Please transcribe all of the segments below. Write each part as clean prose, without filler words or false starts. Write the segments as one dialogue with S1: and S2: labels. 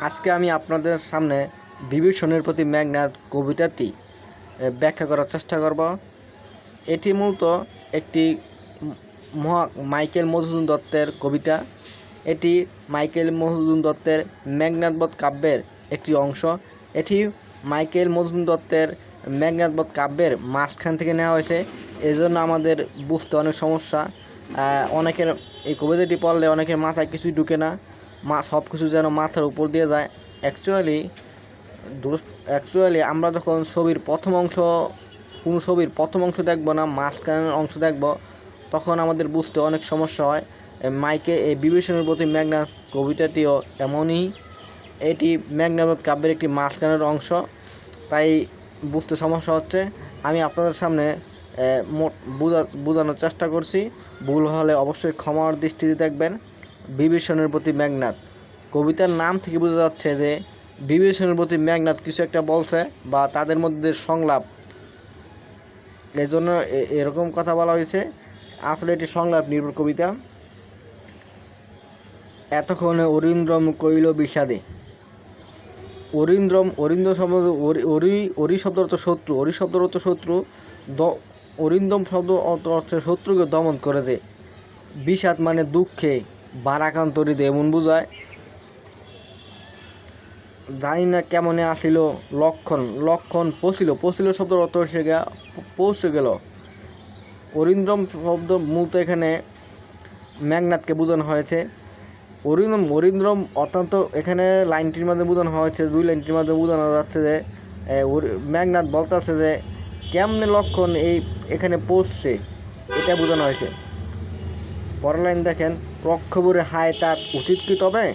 S1: আজকে আমি আপনাদের সামনে বিভীষণের প্রতি মেঘনাদ কবিতাটি ব্যাখ্যা করার চেষ্টা করব। এটি মূলত একটি মাইকেল মধুসূদন দত্তের কবিতা। এটি মাইকেল মধুসূদন দত্তের মেঘনাদবধ কাব্যের একটি অংশ। এটি মাইকেল মধুসূদন দত্তের মেঘনাদবধ কাব্যের মাঝখান থেকে নেওয়া হয়েছে, এজন্য আমাদের বুঝতে অনেক সমস্যা। অনেকের এই কবিতাটি পড়লে অনেকের মাথায় কিছুই ঢুকে না, সব কিছু যেন মাথার উপর দিয়ে যায়। অ্যাকচুয়ালি আমরা যখন কোনো ছবির প্রথম অংশ দেখব না, মাঝখানের অংশ দেখব, তখন আমাদের বুঝতে অনেক সমস্যা হয়। এই বিভীষণের প্রতি মেঘনাদ কবিতাটিও এমনই। এটি মেঘনাদ কাব্যের একটি মাঝখানের অংশ, তাই বুঝতে সমস্যা হচ্ছে। আমি আপনাদের সামনে বোঝানোর চেষ্টা করছি। ভুল হলে অবশ্যই ক্ষমার দৃষ্টিতে দেখবেন। বিভীষণের প্রতি মেঘনাদ কবিতার নাম থেকে বোঝা যাচ্ছে যে বিভীষণের প্রতি মেঘনাদ কিছু একটা বলছে বা তাদের মধ্যে সংলাপ, এই জন্য এরকম কথা বলা হয়েছে। আসলে এটি সংলাপ নির্ভর কবিতা। এতক্ষণে অরিন্দ্রম কইল বিষাদে। অরিন্দ্র শব্দ অরি শব্দ অর্থ শত্রু, অরি শব্দ অর্থ শত্রু, অরিন্দম শব্দ অর্থ শত্রুকে দমন করেছে। বিষাদ মানে দুঃখে বারাকান্ত হৃদয় এমন বোঝায়। জানি না কেমনে আসিল লক্ষণ পৌঁছিল শব্দের অর্থ পৌঁছে গেল। অরিন্দ্রম শব্দ মূলত এখানে মেঘনাদকে বোঝানো হয়েছে। অরিন্দ্রম অত্যন্ত এখানে লাইনটির মধ্যে বোঝানো হয়েছে, দুই লাইনটির মধ্যে বোঝানো যাচ্ছে যে মেঘনাদ বলতেছে যে কেমনে লক্ষণ এখানে পৌঁছছে, এটা বোঝানো হয়েছে। পরের লাইন দেখেন, রক্ষবরে হায় তাত উচিত কি তবে,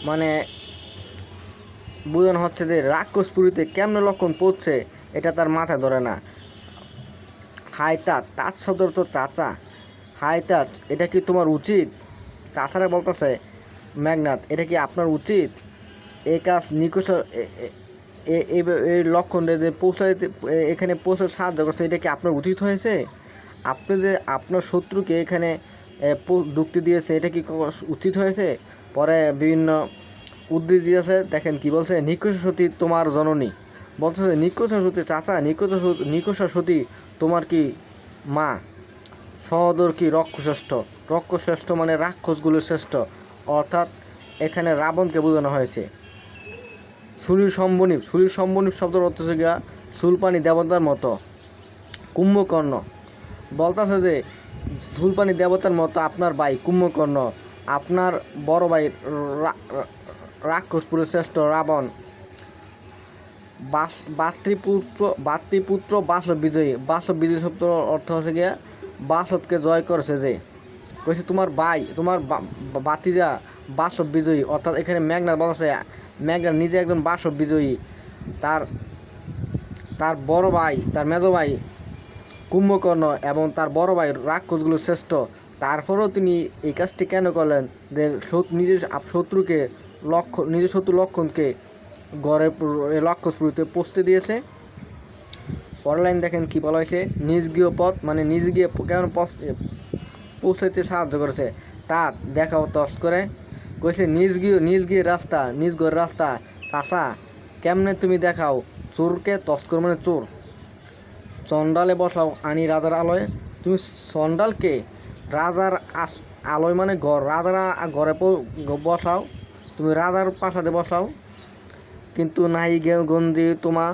S1: মানে বোঝানো হচ্ছে যে রাক্ষসপুরীতে কেমনে লক্ষণ পড়ছে এটা তার মাথা ধরে না। হায় তাত শব্দ অর্থ চাচা। হায় তাত, এটা কি তোমার উচিত? চাচারা বলতেছে মেঘনাদ, এটা কি আপনার উচিত? এই কাজ নিকষ এই লক্ষণটা যে এখানে পৌঁছাতে সাহায্য করছে, এটা কি আপনার উচিত হয়েছে? আপনি যে আপনার শত্রুকে এখানে ঢুকতে দিয়েছে, এটা কি উচিত হয়েছে? পরে বিভিন্ন উদ্ধৃতি দিয়েছে, দেখেন কি বলছে, নিকষ সতী তোমার জননী, বলতেছে নিকষ সতী চাচা, নিকষ সতী তোমার কি মা, সহদর কি রক্ষশ্রেষ্ঠ মানে রাক্ষসগুলোর শ্রেষ্ঠ, অর্থাৎ এখানে রাবণকে বোঝানো হয়েছে। সুরীর সম্বনীপ শব্দের অর্থ হচ্ছে গিয়া সুলপানি দেবতার মতো। কুম্ভকর্ণ বলতেছে যে সুলপানি দেবতার মতো আপনার ভাই কুম্ভকর্ণ, আপনার বড় ভাই রাক্ষসপুরের শ্রেষ্ঠ রাবণ। ভাতৃপুত্র বাসব বিজয়ী শব্দের অর্থ হচ্ছে গিয়া বাসবকে জয় করেছে যে, কইছে তোমার ভাই তোমার ভাতিজা বাসব বিজয়ী, অর্থাৎ এখানে মেঘনাদ বলছে মেঘনাদ নিজে একজন বাসব বিজয়ী। তার বড় ভাই, তার মেজ ভাই কুম্ভকর্ণ এবং তার বড় ভাই রাক্ষসগুলো শ্রেষ্ঠ। তারপরেও তিনি এই কাজটি কেন করলেন যে নিজের শত্রু লক্ষণকে গড়ে লক্ষ্যস্ফূর্তিতে পৌঁছতে দিয়েছে। পরের লাইন দেখেন কি বলা হয়েছে, নিজ গৃহ পথ মানে নিজ গিয়ে কেমন পৌঁছাইতে সাহায্য করেছে, তার দেখাও তস করে। কইছে নিজ গিয়ে রাস্তা, নিজ ঘরের রাস্তা চাষা কেমনে তুমি দেখাও, চোরকে তস্কর মানে চোর। চণ্ডালে বসাও আনি রাজার আলয়, তুমি চণ্ডালকে রাজার আলয় মানে ঘর, রাজার ঘরে বসাও, তুমি রাজার প্রাসাদে বসাও, কিন্তু নাই গঞ্জি তোমা